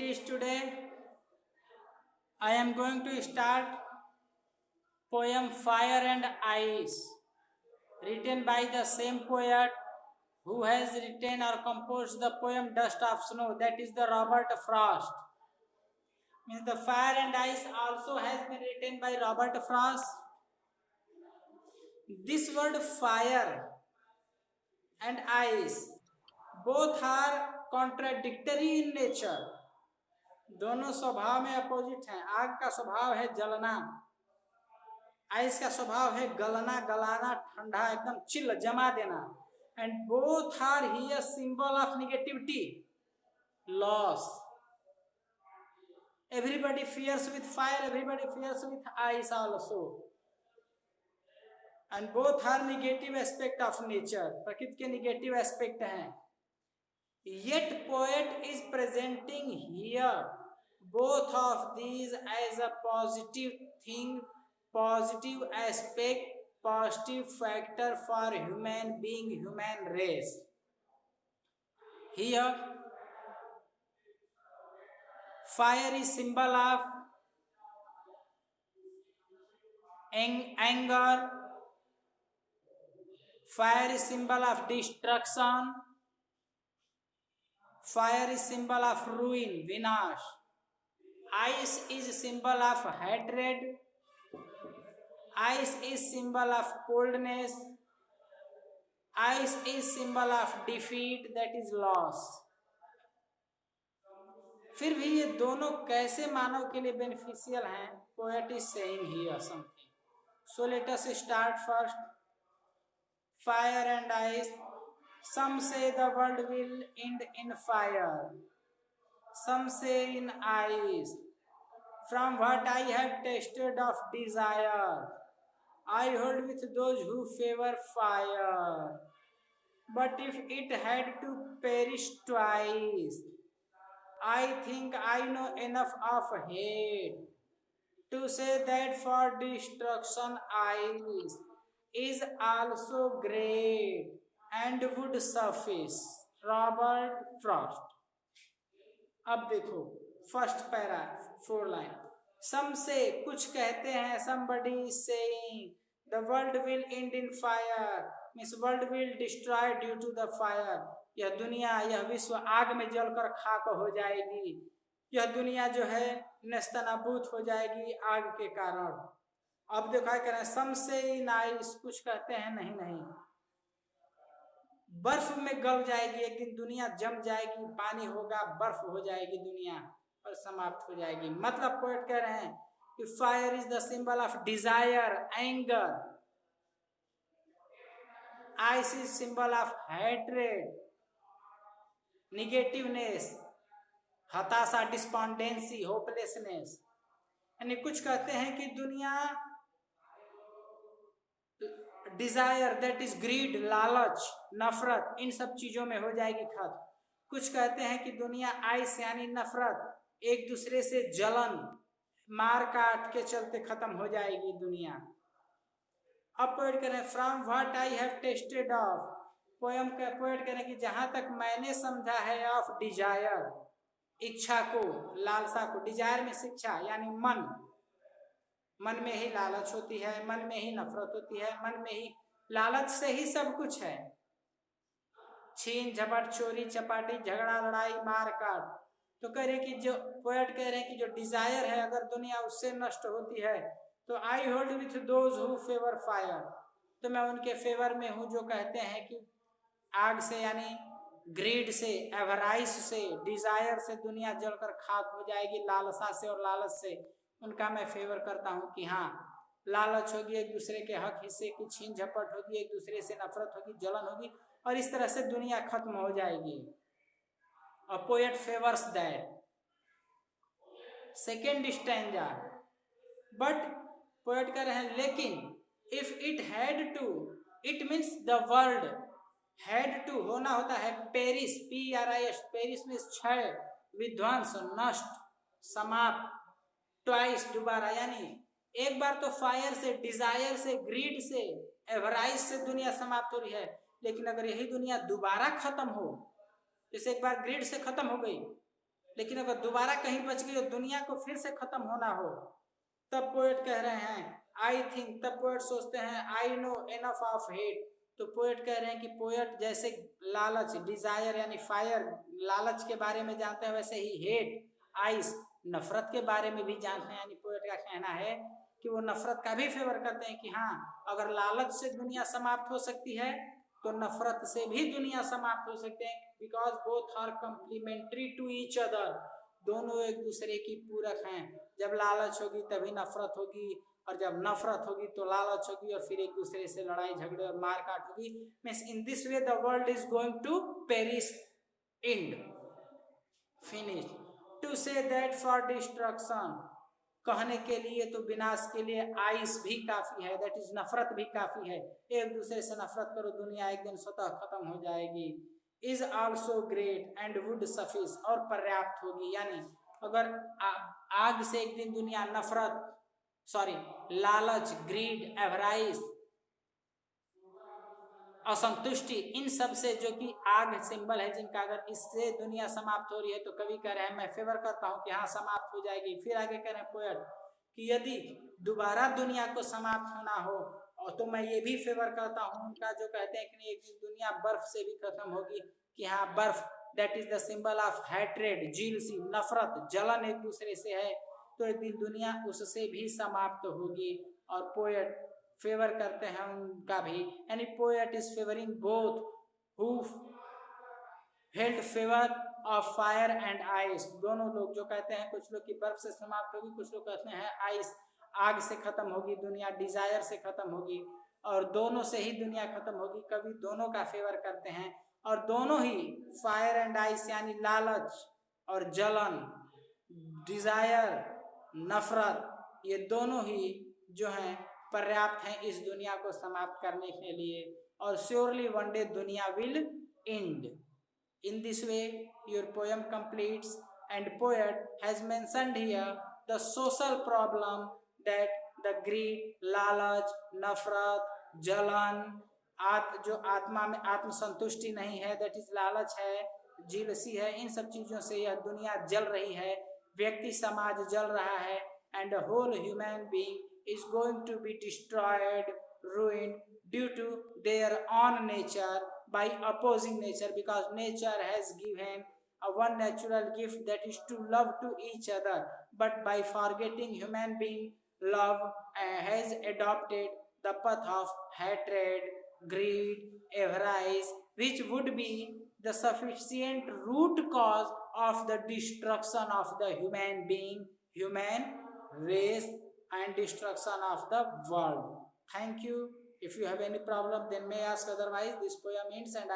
is today. I am going to start poem Fire and Ice, written by the same poet who has written or composed the poem Dust of Snow, that is the Robert Frost. Means the Fire and Ice also has been written by Robert Frost. This word fire and ice both are contradictory in nature. दोनों स्वभाव में opposite हैं. आग का स्वभाव है जलना, ice का स्वभाव है गलना, गलाना, ठंडा, एकदम चिल, जमा देना. And both are here symbol of negativity, loss. Everybody fears with fire, everybody fears with ice also. And both are negative aspect of nature, प्रकृति के नेगेटिव एस्पेक्ट हैं. Yet poet is presenting here both of these as a positive thing, positive aspect, positive factor for human being, human race. Here fire is symbol of anger, fire is symbol of destruction, fire is symbol of ruin, vinash. Ice is symbol of hatred, ice is symbol of coldness, ice is symbol of defeat, that is loss. फिर भी ये दोनों कैसे मानव के लिए beneficial हैं? Poet is saying here something. So let us start first. Fire and ice. Some say the world will end in fire, some say in ice. From what I have tasted of desire, I hold with those who favor fire. But if it had to perish twice, I think I know enough of hate to say that for destruction ice is also great and would suffice. Robert Frost. अब देखो first para 4 line. सम से कुछ कहते हैं, somebody is saying the world will end in fire, means world will destroy due to the fire. यह दुनिया, यह विश्व आग में जलकर खाक हो जाएगी. यह दुनिया जो है नेस्तनाबूद हो जाएगी आग के कारण. अब देखो क्या कह रहे हैं, सम से इन आइस, कुछ कहते हैं नहीं नहीं, बर्फ में गल जाएगी एक दिन दुनिया, जम जाएगी, पानी होगा, बर्फ हो जाएगी दुनिया और समाप्त हो जाएगी. मतलब पोएट कह रहे हैं कि fire is the symbol of desire, anger. Ice is symbol of hatred, negativeness, हताशा, डिस्पॉन्डेंसी, होपलेसनेस. यानी कुछ कहते हैं कि दुनिया डिजायर, दैट इज ग्रीड, लालच, नफरत, इन सब चीजों में हो जाएगी खत्म. कुछ कहते हैं कि दुनिया आइस यानी नफरत, एक दूसरे से जलन, मार काट के चलते खत्म हो जाएगी दुनिया. अब पोएट कह रहे हैं from what I have tested of. Poem का पोएट कह रहे हैं कि जहां तक मैंने समझा है ऑफ डिजायर, इच्छा को, लालसा को. डिजायर में शिक्षा यानी मन, मन में ही लालच होती है, मन में ही नफरत होती है, मन में ही लालच से ही सब कुछ है. छीन झपट, चोरी चपाटी, झगड़ा लड़ाई, मार काट. तो कह रहे कि जो पोएट कह रहे हैं कि जो डिजायर है अगर दुनिया उससे नष्ट होती है तो I hold with those who favour fire, तो मैं उनके फेवर में हूं जो कहते हैं कि आग से यानी ग्रीड से, एवराइस से, डिजायर से दुनिया जलकर खाक हो जाएगी, लालसा से और लालच से. उनका मैं फेवर करता हूं कि हाँ, लालच होगी, एक दूसरे के हक हिस्से की छीन झपट होगी, एक दूसरे से नफरत होगी, जलन होगी, और इस तरह से दुनिया खत्म हो जाएगी. और poet favours that. Second stanza. But poet कह रहे हैं लेकिन if it had to, it means the world, had to होना होता है पेरिस, PRIS, पेरिस में क्षय, विध्वंस, नष्ट, समाप्त, ट्वाइस, दोबारा. यानी एक बार तो फायर से, डिजायर से, ग्रीड से, एवराइस से दुनिया समाप्त हो रही है, लेकिन अगर यही दुनिया दोबारा खत्म हो, जैसे एक बार ग्रीड से खत्म हो गई, लेकिन अगर दोबारा कहीं बच गई और दुनिया को फिर से खत्म होना हो, तब पोएट कह रहे हैं आई थिंक, तब पोएट सोचते हैं I know enough of hate. तो पोएट कह रहे हैं कि पोएट जैसे लालच, डिजायर यानी फायर, लालच के बारे में जानते हैं, वैसे ही हेट, आइस, नफरत के बारे में भी जानते हैं। यानी पोएट का कहना है कि वो नफरत का भी फेवर करते हैं कि हाँ, अगर लालच से दुनिया समाप्त हो सकती है तो नफरत से भी दुनिया समाप्त हो सकते हैं, because both are complementary to each other. दोनों एक दूसरे की पूरक हैं। जब लालच होगी तभी नफरत होगी, और जब नफरत होगी तो लालच होगी, और फिर एक दूसरे से लड़ाई झगड़े और मार काट होगी। Means in this way the world is going to perish, and finish. To say that for destruction, कहने के लिए तो विनाश के लिए आइस भी काफी है, दैट इज नफरत भी काफी है। एक दूसरे से नफरत करो, दुनिया एक दिन स्वतः खत्म हो जाएगी। Is also great and would suffice, और पर्याप्त होगी। यानी अगर आग से एक दिन दुनिया नफरत, लालच, ग्रीड, एवराइस, असंतुष्टि, इन सब से, जो कि आग सिंबल है जिनका, अगर इससे दुनिया समाप्त हो रही है तो कभी कह रहे हैं मैं फेवर करता हूं कि हाँ समाप्त हो जाएगी। फिर आगे कह रहे हैं पोएट कि यदि दोबारा दुनिया को समाप्त होना हो और तो मैं ये भी फेवर करता हूं उनका, जो कहते हैं कि एक दिन दुनिया बर्फ से भी खत्म होगी, कि हाँ बर्फ, that is the symbol of hatred, jealousy, नफरत, जलन एक दूसरे से है, तो एक दिन दुनिया उससे भी समाप्त होगी। और पोएट फेवर करते हैं उनका भी, यानी poet is favouring both who held favour of fire and ice. दोनों लोग जो कहते हैं, कुछ लोग की बर्फ से समाप्त होगी, कुछ लोग कहते हैं आइस, आग से खत्म होगी दुनिया, डिजायर से खत्म होगी, और दोनों से ही दुनिया खत्म होगी। कभी दोनों का फेवर करते हैं, और दोनों ही फायर एंड आइस यानी लालच और जलन, डिजायर, नफरत, ये दोनों ही जो हैं पर्याप्त हैं इस दुनिया को समाप्त करने के लिए। और श्योरली वन डे दुनिया will and. In this way, your poem completes, and poet has mentioned here the social problem that the greed, लालच, नफरत, जलन, जो आत्मा में आत्मसंतुष्टि नहीं है, that is लालच है, जीलसी है, इन सब चीजों से यह दुनिया जल रही है, व्यक्ति समाज जल रहा है, and the whole human being is going to be destroyed, ruined due to their own nature, by opposing nature, because nature has given a one natural gift, that is to love to each other, but by forgetting human being love has adopted the path of hatred, greed, avarice, which would be the sufficient root cause of the destruction of the human being, human race, and destruction of the world. Thank you. If you have any problem, then may ask, otherwise this poem ends, and I